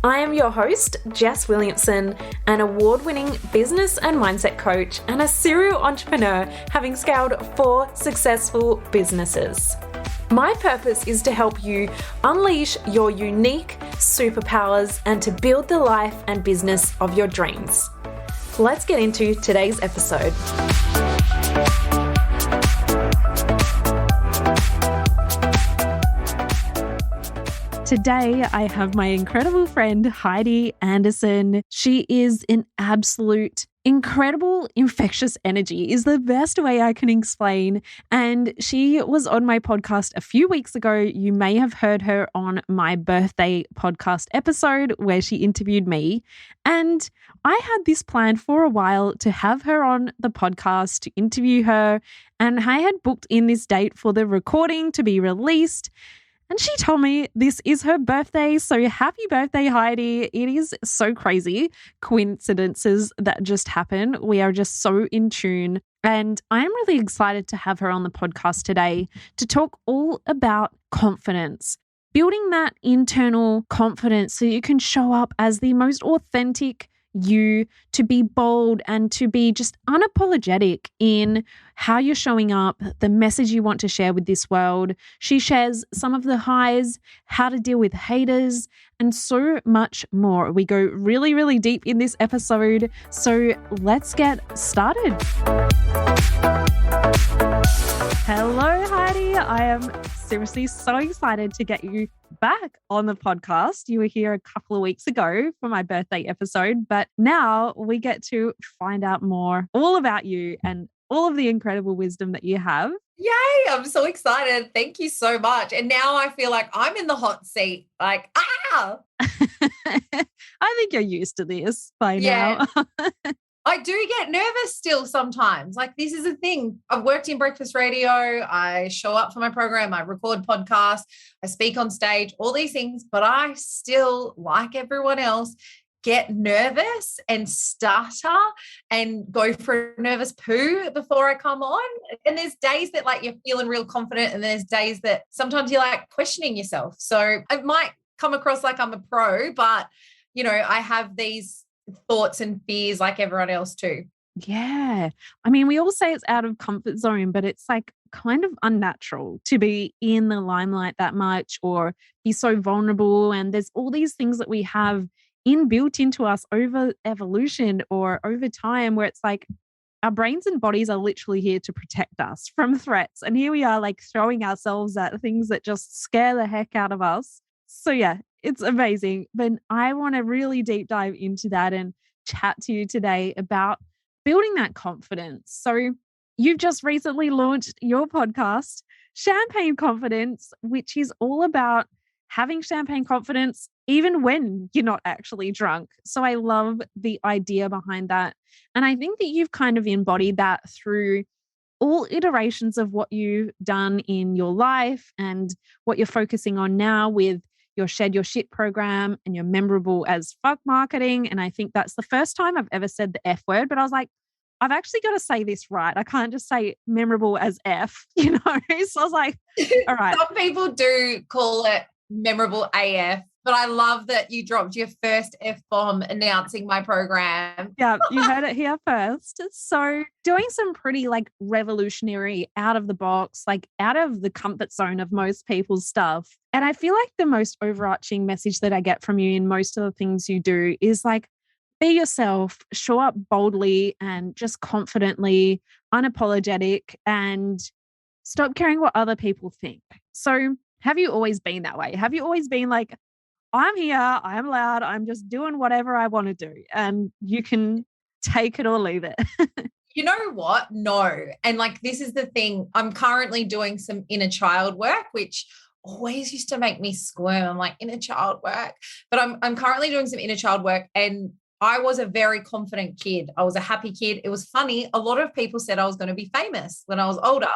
I am your host, Jess Williamson, an award-winning business and mindset coach and a serial entrepreneur having scaled 4 successful businesses. My purpose is to help you unleash your unique superpowers and to build the life and business of your dreams. Let's get into today's episode. Today, I have my incredible friend, Heidi Anderson. She is an absolute incredible infectious energy is the best way I can explain. And she was on my podcast a few weeks ago. You may have heard her on my birthday podcast episode where she interviewed me. And I had this planned for a while to have her on the podcast, to interview her. And I had booked in this date for the recording to be released. And she told me this is her birthday. So happy birthday, Heidi. It is so crazy. Coincidences that just happen. We are just so in tune. And I'm really excited to have her on the podcast today to talk all about confidence. Building that internal confidence so you can show up as the most authentic you, to be bold and to be just unapologetic in how you're showing up, the message you want to share with this world. She shares some of the highs, how to deal with haters, and so much more. We go really, really deep in this episode. So let's get started. Hello, Heidi. I am seriously so excited to get you back on the podcast. You were here a couple of weeks ago for my birthday episode, but now we get to find out more all about you and all of the incredible wisdom that you have. Yay, I'm so excited. Thank you so much. And now I feel like I'm in the hot seat. Like, I think you're used to this by now. I do get nervous still sometimes. Like, this is a thing. I've worked in breakfast radio. I show up for my program. I record podcasts. I speak on stage, all these things. But I still, like everyone else, get nervous and stutter and go for a nervous poo before I come on. And there's days that like you're feeling real confident, and there's days that sometimes you're like questioning yourself. So it might come across like I'm a pro, but you know, I have these thoughts and fears like everyone else too. Yeah. I mean, we all say it's out of comfort zone, but it's like kind of unnatural to be in the limelight that much or be so vulnerable. And there's all these things that we have inbuilt into us over evolution or over time where it's like our brains and bodies are literally here to protect us from threats. And here we are like throwing ourselves at things that just scare the heck out of us. So yeah, it's amazing. But I want to really deep dive into that and chat to you today about building that confidence. So you've just recently launched your podcast, Champagne Confidence, which is all about having champagne confidence even when you're not actually drunk. So I love the idea behind that. And I think that you've kind of embodied that through all iterations of what you've done in your life and what you're focusing on now with your Shed Your Shit program and your memorable as fuck marketing. And I think that's the first time I've ever said the F word, but I was like, I've actually got to say this right. I can't just say memorable as F, you know? So I was like, all right. Some people do call it memorable AF, but I love that you dropped your first F-bomb announcing my program. Yeah, you heard it here first. So doing some pretty like revolutionary, out of the box, like out of the comfort zone of most people's stuff. And I feel like the most overarching message that I get from you in most of the things you do is like, be yourself, show up boldly and just confidently, unapologetic, and stop caring what other people think. So have you always been that way? Have you always been like, I'm here, I'm loud, I'm just doing whatever I want to do, and you can take it or leave it? You know what? No. And like, this is the thing. I'm currently doing some inner child work, which always used to make me squirm. I'm like, inner child work. But I'm currently doing some inner child work, and I was a very confident kid. I was a happy kid. It was funny. A lot of people said I was going to be famous when I was older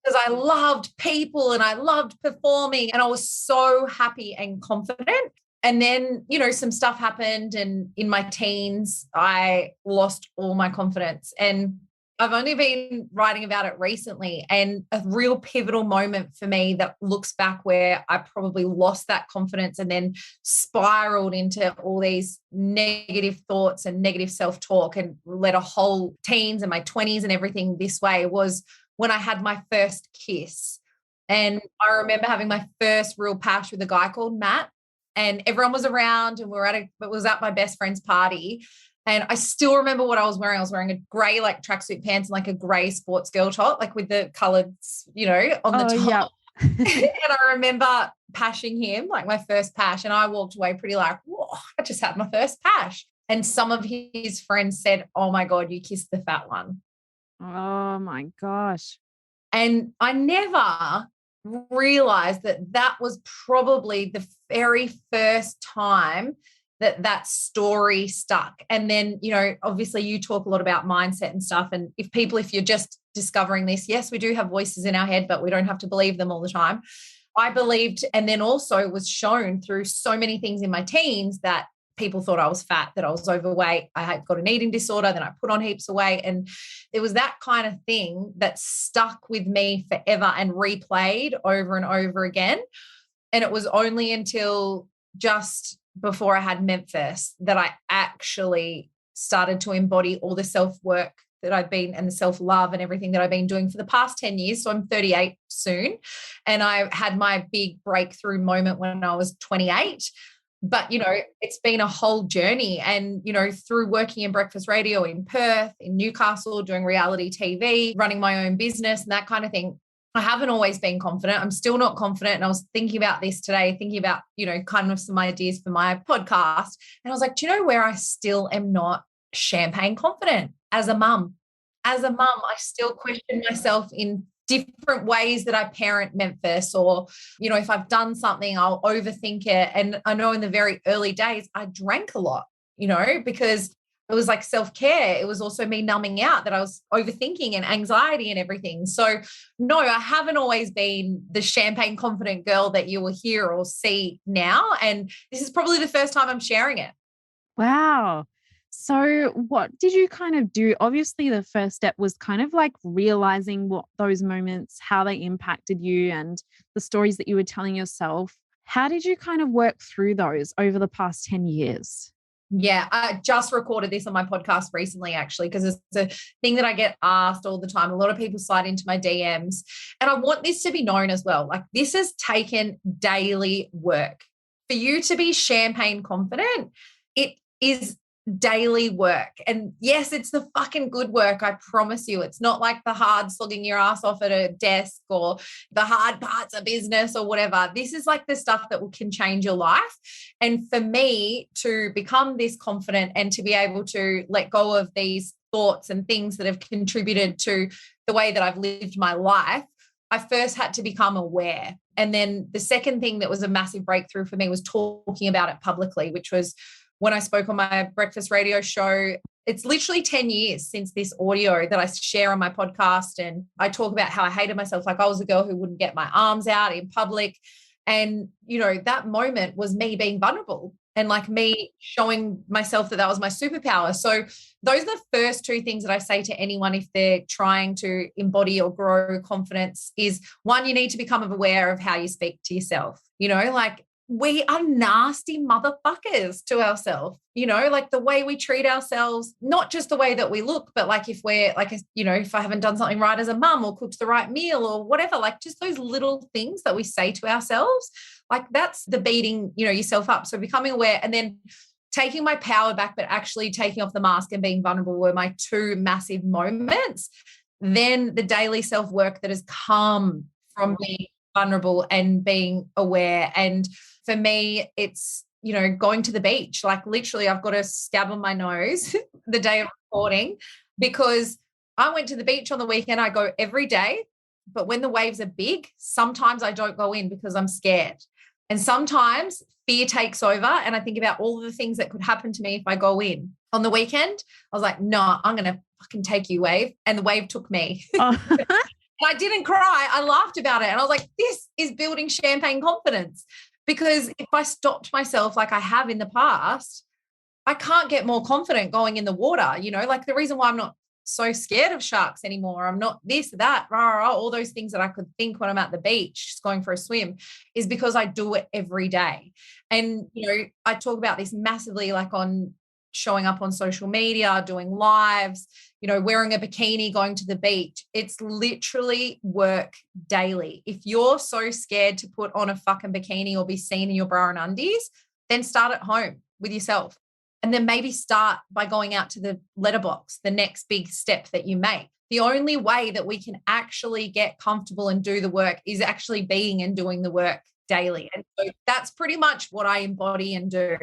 because I loved people and I loved performing, and I was so happy and confident. And then, you know, some stuff happened, and in my teens, I lost all my confidence. And I've only been writing about it recently, and a real pivotal moment for me that looks back where I probably lost that confidence and then spiraled into all these negative thoughts and negative self-talk and led a whole teens and my 20s and everything this way was when I had my first kiss. And I remember having my first real pash with a guy called Matt, and everyone was around and it was at my best friend's party. And I still remember what I was wearing. I was wearing a gray like tracksuit pants and like a gray sports girl top, like with the colours, on the top. Yeah. And I remember pashing him, like my first pash. And I walked away pretty like, whoa, I just had my first pash. And some of his friends said, oh my God, you kissed the fat one. Oh my gosh. And I never realized that was probably the very first time that story stuck. And then, obviously you talk a lot about mindset and stuff. And if you're just discovering this, yes, we do have voices in our head, but we don't have to believe them all the time. I believed, and then also was shown through so many things in my teens that people thought I was fat, that I was overweight. I had got an eating disorder. Then I put on heaps of weight. And it was that kind of thing that stuck with me forever and replayed over and over again. And it was only until just before I had Memphis that I actually started to embody all the self-work that I've been and the self-love and everything that I've been doing for the past 10 years. So I'm 38 soon. And I had my big breakthrough moment when I was 28. But, it's been a whole journey. And, through working in breakfast radio in Perth, in Newcastle, doing reality TV, running my own business and that kind of thing, I haven't always been confident. I'm still not confident. And I was thinking about this today, thinking about, kind of some ideas for my podcast. And I was like, do you know where I still am not champagne confident? As a mum. As a mum, I still question myself in different ways that I parent Memphis, or, if I've done something, I'll overthink it. And I know in the very early days, I drank a lot, because it was like self-care. It was also me numbing out that I was overthinking and anxiety and everything. So no, I haven't always been the champagne confident girl that you will hear or see now. And this is probably the first time I'm sharing it. Wow. So what did you kind of do? Obviously, the first step was kind of like realizing what those moments, how they impacted you and the stories that you were telling yourself. How did you kind of work through those over the past 10 years? Yeah, I just recorded this on my podcast recently, actually, because it's a thing that I get asked all the time. A lot of people slide into my DMs, and I want this to be known as well. Like, this has taken daily work. For you to be champagne confident, it is daily work. And yes, it's the fucking good work. I promise you. It's not like the hard slogging your ass off at a desk or the hard parts of business or whatever. This is like the stuff that can change your life. And for me to become this confident and to be able to let go of these thoughts and things that have contributed to the way that I've lived my life, I first had to become aware. And then the second thing that was a massive breakthrough for me was talking about it publicly, which was when I spoke on my breakfast radio show. It's literally 10 years since this audio that I share on my podcast. And I talk about how I hated myself. Like, I was a girl who wouldn't get my arms out in public. And, that moment was me being vulnerable and like me showing myself that was my superpower. So those are the first two things that I say to anyone if they're trying to embody or grow confidence is, one, you need to become aware of how you speak to yourself. Like, we are nasty motherfuckers to ourselves, like the way we treat ourselves, not just the way that we look, but like if we're like, if I haven't done something right as a mum or cooked the right meal or whatever, like just those little things that we say to ourselves, like that's the beating, yourself up. So becoming aware and then taking my power back, but actually taking off the mask and being vulnerable were my two massive moments. Then the daily self-work that has come from being vulnerable and being aware. And for me, it's, going to the beach. Like literally I've got a scab on my nose the day of recording because I went to the beach on the weekend. I go every day, but when the waves are big, sometimes I don't go in because I'm scared. And sometimes fear takes over and I think about all of the things that could happen to me if I go in. On the weekend, I was like, no, I'm going to fucking take you, wave. And the wave took me. Oh. I didn't cry. I laughed about it. And I was like, this is building champagne confidence. Because if I stopped myself like I have in the past, I can't get more confident going in the water. Like the reason why I'm not so scared of sharks anymore. I'm not this, that, rah, rah, all those things that I could think when I'm at the beach, just going for a swim, is because I do it every day. And, I talk about this massively, like on showing up on social media, doing lives, wearing a bikini, going to the beach. It's literally work daily. If you're so scared to put on a fucking bikini or be seen in your bra and undies, then start at home with yourself. And then maybe start by going out to the letterbox, the next big step that you make. The only way that we can actually get comfortable and do the work is actually being and doing the work daily. And so that's pretty much what I embody and do.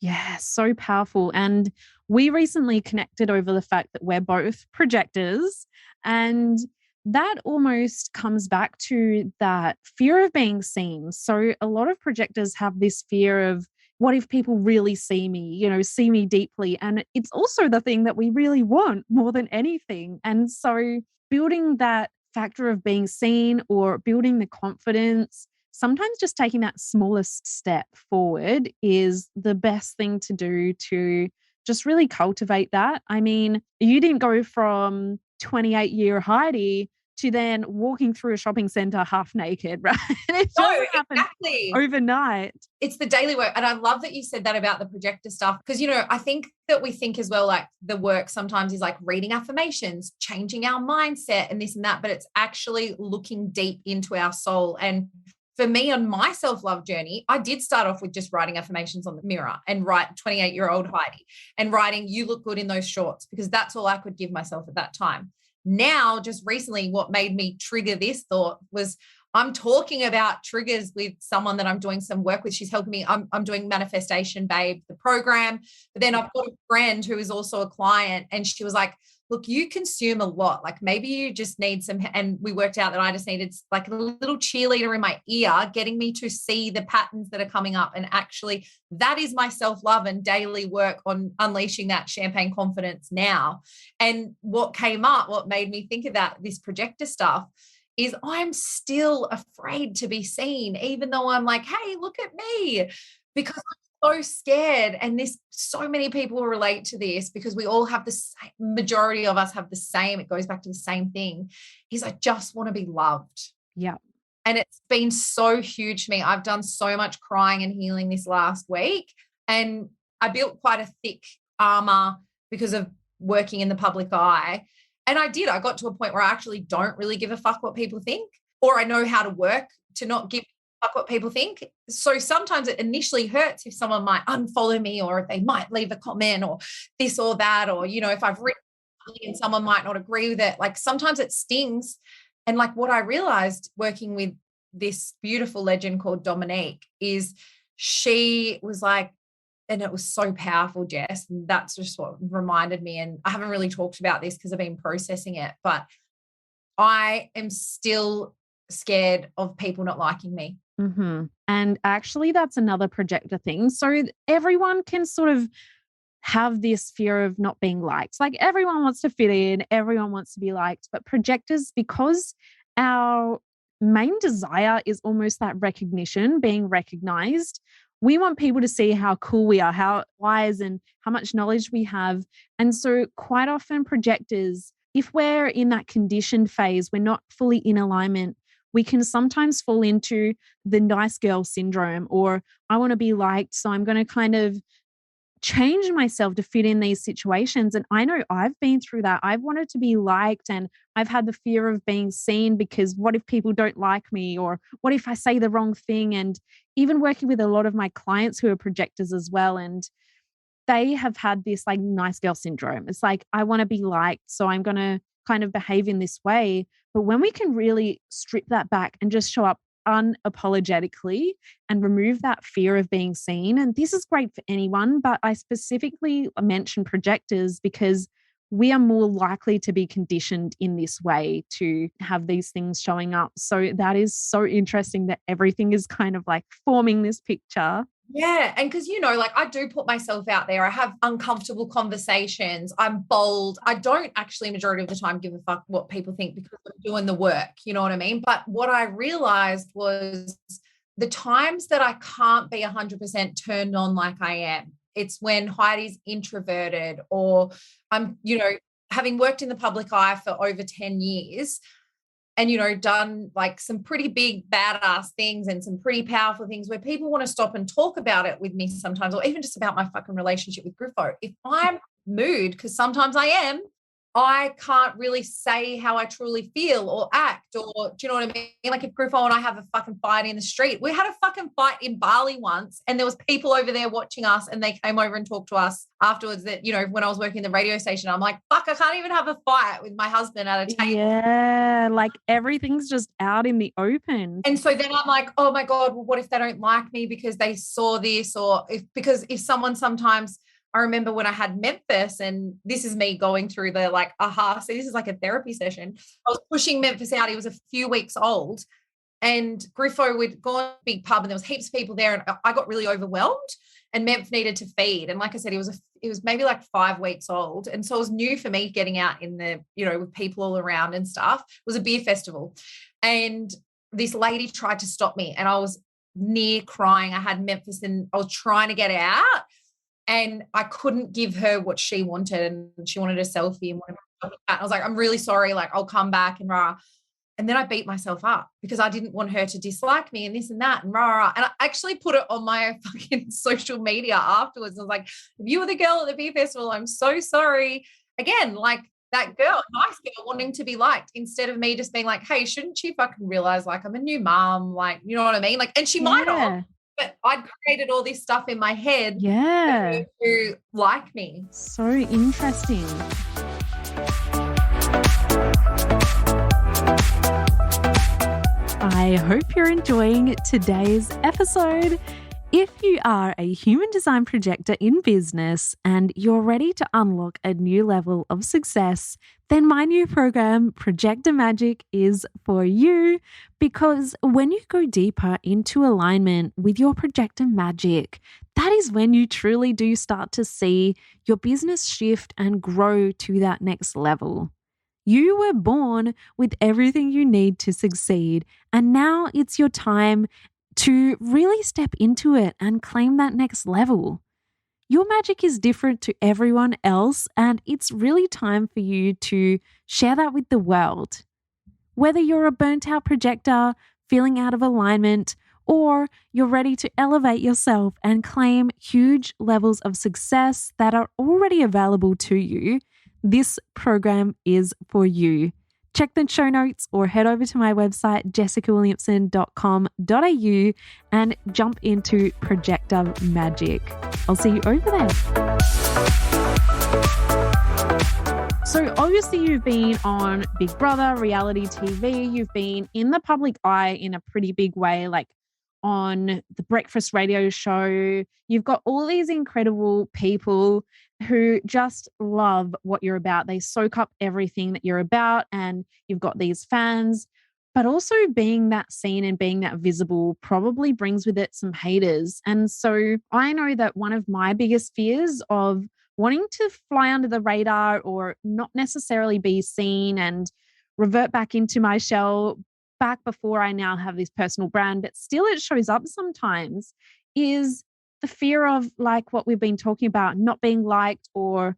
Yeah, so powerful. And we recently connected over the fact that we're both projectors, and that almost comes back to that fear of being seen. So a lot of projectors have this fear of, what if people really see me, see me deeply? And it's also the thing that we really want more than anything. And so building that factor of being seen or building the confidence, sometimes just taking that smallest step forward is the best thing to do to just really cultivate that. I mean, you didn't go from 28-year Heidi to then walking through a shopping center half naked, right? It doesn't happen overnight. It's the daily work. And I love that you said that about the projector stuff, because, I think that we think as well, like the work sometimes is like reading affirmations, changing our mindset and this and that, but it's actually looking deep into our soul. And for me, on my self-love journey, I did start off with just writing affirmations on the mirror and write 28-year-old Heidi and writing, you look good in those shorts, because that's all I could give myself at that time. Now, just recently, what made me trigger this thought was I'm talking about triggers with someone that I'm doing some work with. She's helping me. I'm doing Manifestation Babe, the program. But then I've got a friend who is also a client, and she was like, look, you consume a lot. Like maybe you just need some, and we worked out that I just needed like a little cheerleader in my ear, getting me to see the patterns that are coming up. And actually that is my self-love and daily work on unleashing that champagne confidence now. And what came up, what made me think of that, this projector stuff, is I'm still afraid to be seen, even though I'm like, hey, look at me, because I'm so scared. And so many people relate to this, because we all have the same, majority of us have the same, it goes back to the same thing, is I just want to be loved. Yeah. And it's been so huge for me. I've done so much crying and healing this last week. And I built quite a thick armor because of working in the public eye. And I got to a point where I actually don't really give a fuck what people think, or I know how to work to not give a fuck what people think. So sometimes it initially hurts if someone might unfollow me, or if they might leave a comment or this or that, or, if I've written something and someone might not agree with it, like sometimes it stings. And like what I realized working with this beautiful legend called Dominique is she was like, and it was so powerful, Jess. And that's just what reminded me. And I haven't really talked about this because I've been processing it, but I am still scared of people not liking me. Mm-hmm. And actually, that's another projector thing. So everyone can sort of have this fear of not being liked. Like everyone wants to fit in, everyone wants to be liked, but projectors, because our main desire is almost that recognition, being recognized, we want people to see how cool we are, how wise and how much knowledge we have. And so quite often projectors, if we're in that conditioned phase, we're not fully in alignment, we can sometimes fall into the nice girl syndrome, or I want to be liked, so I'm going to kind of change myself to fit in these situations. And I know I've been through that. I've wanted to be liked, and I've had the fear of being seen, because what if people don't like me, or what if I say the wrong thing? And even working with a lot of my clients who are projectors as well, and they have had this like nice girl syndrome. It's like, I want to be liked, so I'm going to kind of behave in this way. But when we can really strip that back and just show up unapologetically and remove that fear of being seen. And this is great for anyone, but I specifically mention projectors because we are more likely to be conditioned in this way to have these things showing up. So that is so interesting that everything is kind of like forming this picture. Yeah. And because, like I do put myself out there. I have uncomfortable conversations. I'm bold. I don't actually majority of the time give a fuck what people think, because I'm doing the work. You know what I mean? But what I realized was the times that I can't be 100% turned on like I am, it's when Heidi's introverted, or I'm, having worked in the public eye for over 10 years and, done like some pretty big badass things and some pretty powerful things where people want to stop and talk about it with me sometimes, or even just about my fucking relationship with Griffo. If I'm mood, because sometimes I am, I can't really say how I truly feel or act, or do you know what I mean? Like if Griffo and I have a fucking fight in the street, we had a fucking fight in Bali once, and there was people over there watching us, and they came over and talked to us afterwards that, when I was working the radio station, I'm like, fuck, I can't even have a fight with my husband at a table. Yeah, like everything's just out in the open. And so then I'm like, oh my God, well, what if they don't like me because they saw this, or if someone sometimes, I remember when I had Memphis, and this is me going through the like, so this is like a therapy session. I was pushing Memphis out. He was a few weeks old, and Griffo would go to a big pub, and there was heaps of people there, and I got really overwhelmed, and Memphis needed to feed. And like I said, it was maybe like 5 weeks old. And so it was new for me getting out in the, with people all around and stuff. It was a beer festival. And this lady tried to stop me, and I was near crying. I had Memphis, and I was trying to get out. And I couldn't give her what she wanted, and she wanted a selfie and whatever. I was like, I'm really sorry. Like, I'll come back and rah. And then I beat myself up because I didn't want her to dislike me and this and that and rah. And I actually put it on my fucking social media afterwards. I was like, if you were the girl at the beer festival, I'm so sorry. Again, like that girl, nice girl, wanting to be liked, instead of me just being like, hey, shouldn't she fucking realize like I'm a new mom? Like, you know what I mean? Like, and she might have. But I'd created all this stuff in my head to like me. So interesting. I hope you're enjoying today's episode. If you are a human design projector in business and you're ready to unlock a new level of success, then my new program, Projector Magic, is for you, because when you go deeper into alignment with your projector magic, that is when you truly do start to see your business shift and grow to that next level. You were born with everything you need to succeed, and now it's your time to really step into it and claim that next level. Your magic is different to everyone else, and it's really time for you to share that with the world. Whether you're a burnt out projector, feeling out of alignment, or you're ready to elevate yourself and claim huge levels of success that are already available to you, this program is for you. Check the show notes or head over to my website, jessicawilliamson.com.au, and jump into Projector Magic. I'll see you over there. So obviously you've been on Big Brother, reality TV. You've been in the public eye in a pretty big way, like on the breakfast radio show. You've got all these incredible people who just love what you're about. They soak up everything that you're about, and you've got these fans. But also being that seen and being that visible probably brings with it some haters. And so I know that one of my biggest fears of wanting to fly under the radar or not necessarily be seen and revert back into my shell back before I now have this personal brand, but still it shows up sometimes, is the fear of like what we've been talking about, not being liked or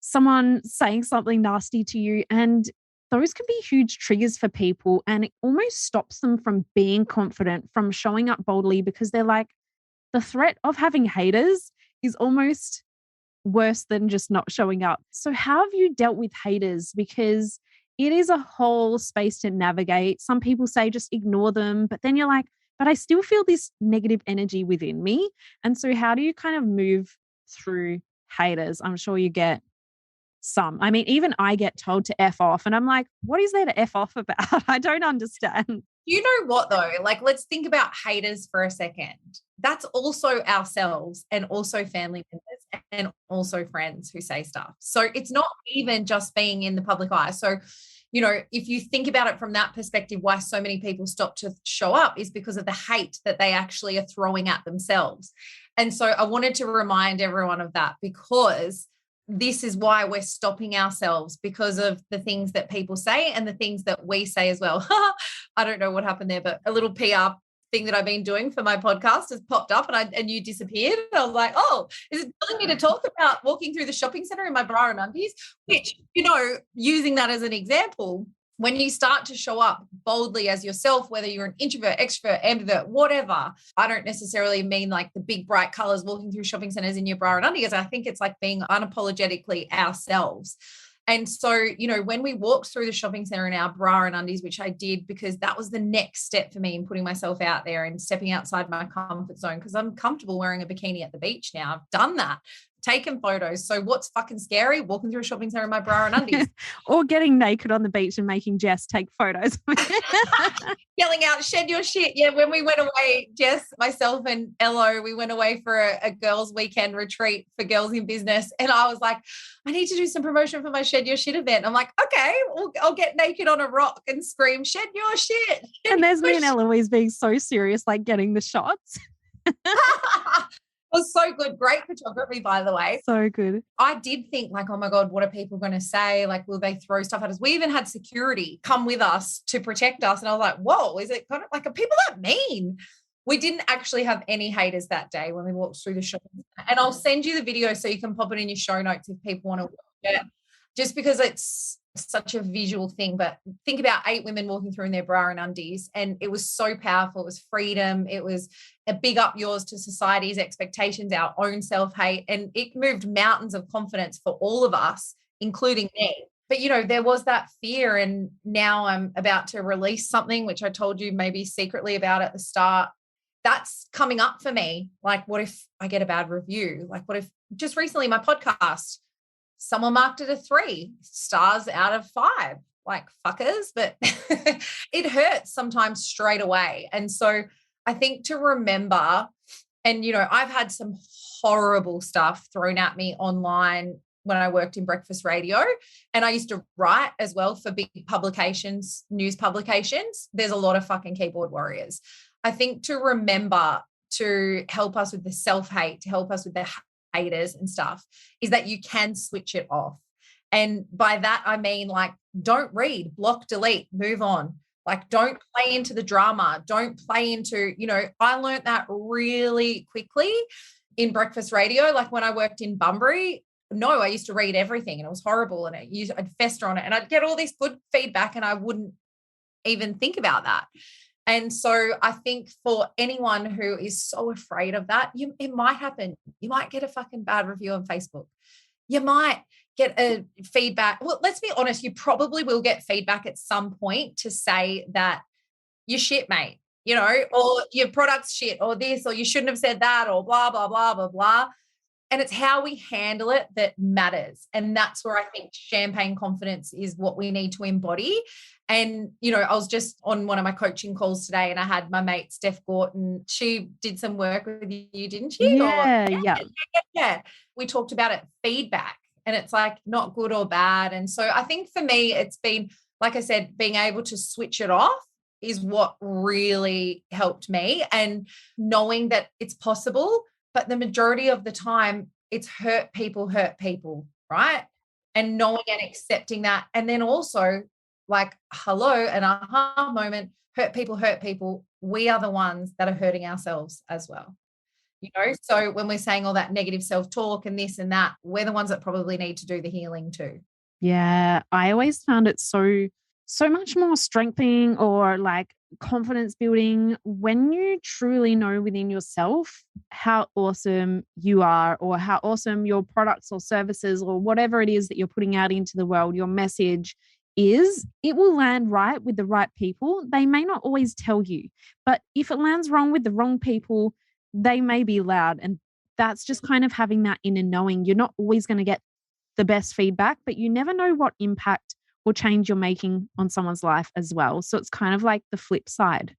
someone saying something nasty to you. And those can be huge triggers for people, and it almost stops them from being confident, from showing up boldly, because they're like, the threat of having haters is almost worse than just not showing up. So how have you dealt with haters? Because it is a whole space to navigate. Some people say just ignore them, but then you're like, but I still feel this negative energy within me. And so how do you kind of move through haters? I'm sure you get some. I mean, even I get told to F off, and I'm like, what is there to F off about? I don't understand. You know what though? Like, let's think about haters for a second. That's also ourselves, and also family members, and also friends who say stuff. So it's not even just being in the public eye. So, you know, if you think about it from that perspective, why so many people stop to show up is because of the hate that they actually are throwing at themselves. And so I wanted to remind everyone of that, because this is why we're stopping ourselves, because of the things that people say and the things that we say as well. I don't know what happened there, but a little PR thing that I've been doing for my podcast has popped up and you disappeared. And I was like, oh, is it telling me to talk about walking through the shopping center in my bra and undies? Which, using that as an example, when you start to show up boldly as yourself, whether you're an introvert, extrovert, ambivert, whatever, I don't necessarily mean like the big bright colors walking through shopping centers in your bra and undies. I think it's like being unapologetically ourselves. And so, when we walked through the shopping center in our bra and undies, which I did because that was the next step for me in putting myself out there and stepping outside my comfort zone, because I'm comfortable wearing a bikini at the beach now. I've done that, taken photos. So what's fucking scary? Walking through a shopping center in my bra and undies. Or getting naked on the beach and making Jess take photos. Yelling out, shed your shit. Yeah, when we went away, Jess, myself and Ello, we went away for a girls' weekend retreat for girls in business. And I was like, I need to do some promotion for my shed your shit event. I'm like, okay, I'll get naked on a rock and scream, shed your shit. And there's me and Eloise being so serious, like getting the shots. Was so good. Great photography, by the way. So good. I did think like, oh my God, what are people going to say? Like, will they throw stuff at us? We even had security come with us to protect us. And I was like, whoa, is it kind of like, are people that mean? We didn't actually have any haters that day when we walked through the shop. And I'll send you the video so you can pop it in your show notes if people want to watch it, just because it's such a visual thing. But think about 8 women walking through in their bra and undies, and it was so powerful. It was freedom. It was a big up yours to society's expectations, our own self-hate, and it moved mountains of confidence for all of us, including me. But, there was that fear, and now I'm about to release something, which I told you maybe secretly about at the start. That's coming up for me. Like, what if I get a bad review? Like, what if just recently my podcast, someone marked it a 3 stars out of 5, like fuckers, but it hurts sometimes straight away. And so I think to remember, and, I've had some horrible stuff thrown at me online when I worked in breakfast radio, and I used to write as well for big publications, news publications. There's a lot of fucking keyboard warriors. I think to remember to help us with the self-hate, to help us with the haters and stuff, is that you can switch it off. And by that, I mean, like, don't read, block, delete, move on. Like, don't play into the drama. Don't play into, I learned that really quickly in breakfast radio. Like when I worked in Bunbury, I used to read everything and it was horrible. And I'd fester on it and I'd get all this good feedback and I wouldn't even think about that. And so I think for anyone who is so afraid of that, it might happen. You might get a fucking bad review on Facebook. You might get a feedback. Well, let's be honest, you probably will get feedback at some point to say that you're shit, mate, or your product's shit, or this, or you shouldn't have said that, or blah, blah, blah, blah, blah. And it's how we handle it that matters. And that's where I think champagne confidence is what we need to embody. And, I was just on one of my coaching calls today and I had my mate, Steph Gorton. She did some work with you, didn't she? Yeah. We talked about it, feedback, and it's like not good or bad. And so I think for me, it's been, like I said, being able to switch it off is what really helped me, and knowing that it's possible. But the majority of the time it's hurt people, right? And knowing and accepting that. And then also like, hello, an aha moment, hurt people. We are the ones that are hurting ourselves as well. So when we're saying all that negative self-talk and this and that, we're the ones that probably need to do the healing too. Yeah. I always found it so much more strengthening or like confidence building when you truly know within yourself how awesome you are, or how awesome your products or services or whatever it is that you're putting out into the world, your message is. It will land right with the right people. They may not always tell you, but if it lands wrong with the wrong people, they may be loud. And that's just kind of having that inner knowing. You're not always going to get the best feedback, but you never know what impact or change you're making on someone's life as well. So it's kind of like the flip side.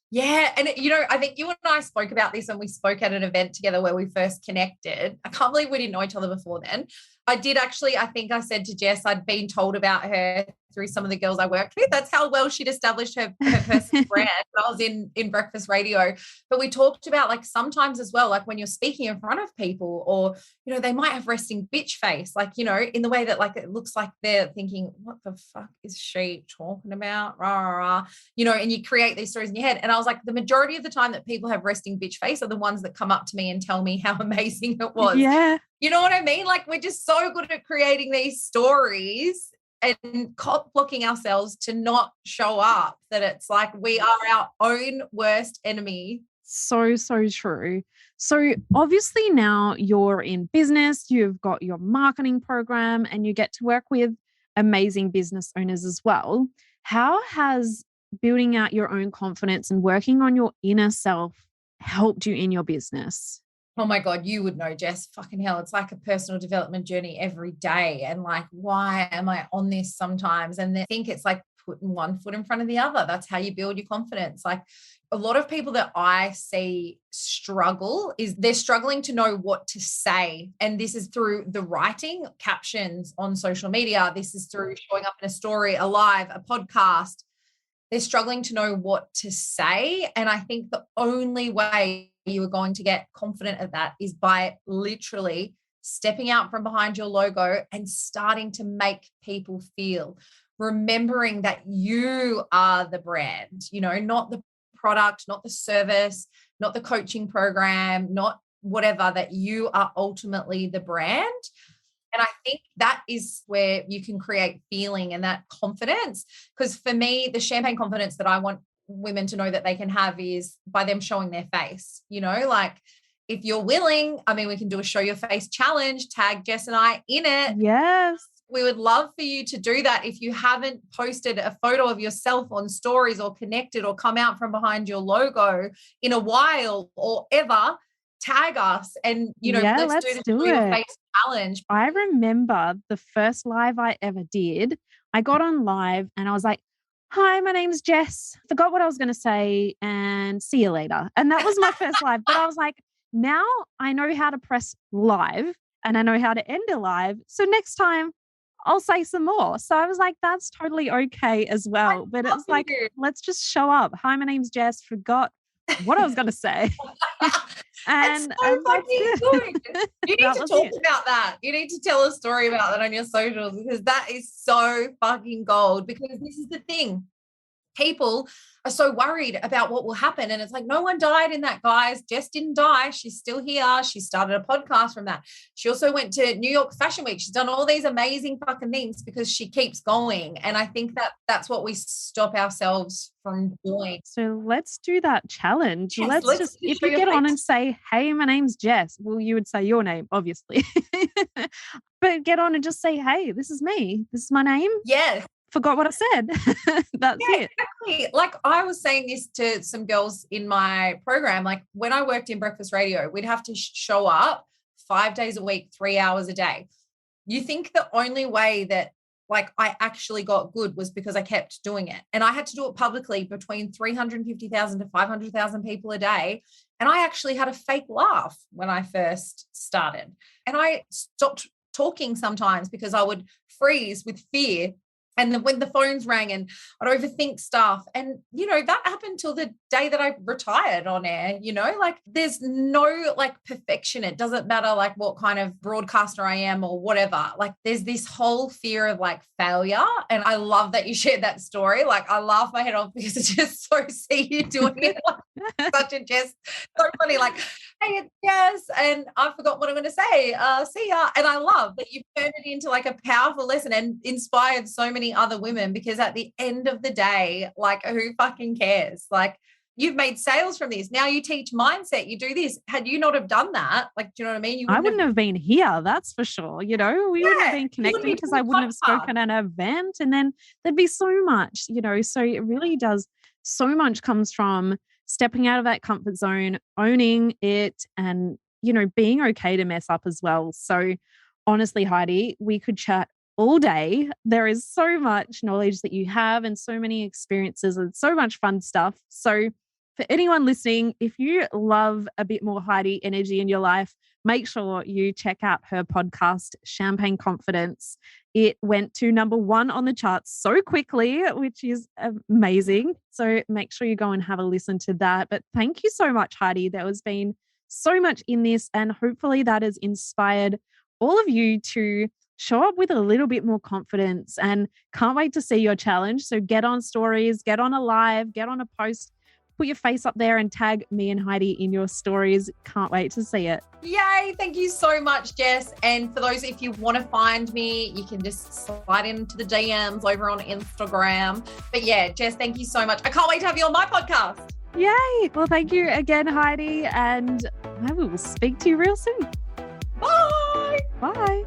Yeah. And, I think you and I spoke about this when we spoke at an event together where we first connected. I can't believe we didn't know each other before then. I did actually, I think I said to Jess, I'd been told about her through some of the girls I worked with. That's how well she'd established her personal brand when I was in breakfast radio. But we talked about like sometimes as well, like when you're speaking in front of people or, they might have resting bitch face, like, in the way that like it looks like they're thinking, what the fuck is she talking about? Rah, rah, rah. And you create these stories in your head. And I was like, the majority of the time that people have resting bitch face are the ones that come up to me and tell me how amazing it was. Yeah. You know what I mean? Like we're just so good at creating these stories and cop blocking ourselves to not show up that it's like we are our own worst enemy. So, so true. So obviously now you're in business, you've got your marketing program and you get to work with amazing business owners as well. How has building out your own confidence and working on your inner self helped you in your business? Oh my God, you would know, Jess. Fucking hell. It's like a personal development journey every day. And like, why am I on this sometimes? And they think it's like putting one foot in front of the other. That's how you build your confidence. Like a lot of people that I see struggle is they're struggling to know what to say. And this is through the writing captions on social media. This is through showing up in a story, a live, a podcast. They're struggling to know what to say. And I think the only way you are going to get confident at that is by literally stepping out from behind your logo and starting to make people feel, remembering that you are the brand, not the product, not the service, not the coaching program, not whatever, that you are ultimately the brand. And I think that is where you can create feeling and that confidence. Because for me, the champagne confidence that I want women to know that they can have is by them showing their face, like if you're willing, we can do a show your face challenge, tag Jess and I in it. Yes. We would love for you to do that. If you haven't posted a photo of yourself on stories or connected or come out from behind your logo in a while or ever, tag us and, let's do the show your face challenge. I remember the first live I ever did, I got on live and I was like, hi, my name's Jess. Forgot what I was going to say and see you later. And that was my first live. But I was like, now I know how to press live and I know how to end a live. So next time I'll say some more. So I was like, that's totally okay as well. But it's like, let's just show up. Hi, my name's Jess. Forgot what I was going to say. And so fucking good. You need to talk about that. You need to tell a story about that on your socials because that is so fucking gold. Because this is the thing. People are so worried about what will happen. And it's like, no one died in that, guys. Jess didn't die. She's still here. She started a podcast from that. She also went to New York Fashion Week. She's done all these amazing fucking things because she keeps going. And I think that that's what we stop ourselves from doing. So let's do that challenge. Yes, let's just if you get on and say, hey, my name's Jess. Well, you would say your name, obviously. But get on and just say, hey, this is me. This is my name. Yes. Forgot what I said. That's it. Exactly. Like I was saying this to some girls in my program, like when I worked in breakfast radio, we'd have to show up 5 days a week, 3 hours a day. You think the only way that like I actually got good was because I kept doing it. And I had to do it publicly between 350,000 to 500,000 people a day. And I actually had a fake laugh when I first started. And I stopped talking sometimes because I would freeze with fear. And then when the phones rang and I'd overthink stuff. And, that happened till the day that I retired on air, like there's no like perfection. It doesn't matter like what kind of broadcaster I am or whatever. Like there's this whole fear of like failure. And I love that you shared that story. Like I laugh my head off because it's just so see you doing it. Like, such a Jess, so funny. Like, hey, it's Jess. And I forgot what I'm going to say. See ya. And I love that you've turned it into like a powerful lesson and inspired so many other women, because at the end of the day, like who fucking cares? Like you've made sales from this. Now you teach mindset, you do this. Had you not have done that, like, do you know what I mean? I wouldn't have been here. That's for sure. We wouldn't have been connecting because I wouldn't have spoken at an event and then there'd be so much, so it really does. So much comes from stepping out of that comfort zone, owning it and, being okay to mess up as well. So honestly, Heidi, we could chat all day. There is so much knowledge that you have and so many experiences and so much fun stuff. So for anyone listening, if you love a bit more Heidi energy in your life, make sure you check out her podcast, Champagne Confidence. It went to #1 on the charts so quickly, which is amazing. So make sure you go and have a listen to that. But thank you so much, Heidi. There has been so much in this, and hopefully that has inspired all of you to show up with a little bit more confidence, and can't wait to see your challenge. So get on stories, get on a live, get on a post, put your face up there and tag me and Heidi in your stories. Can't wait to see it. Yay. Thank you so much, Jess. And for those, if you want to find me, you can just slide into the DMs over on Instagram. But yeah, Jess, thank you so much. I can't wait to have you on my podcast. Yay. Well, thank you again, Heidi. And I will speak to you real soon. Bye. Bye.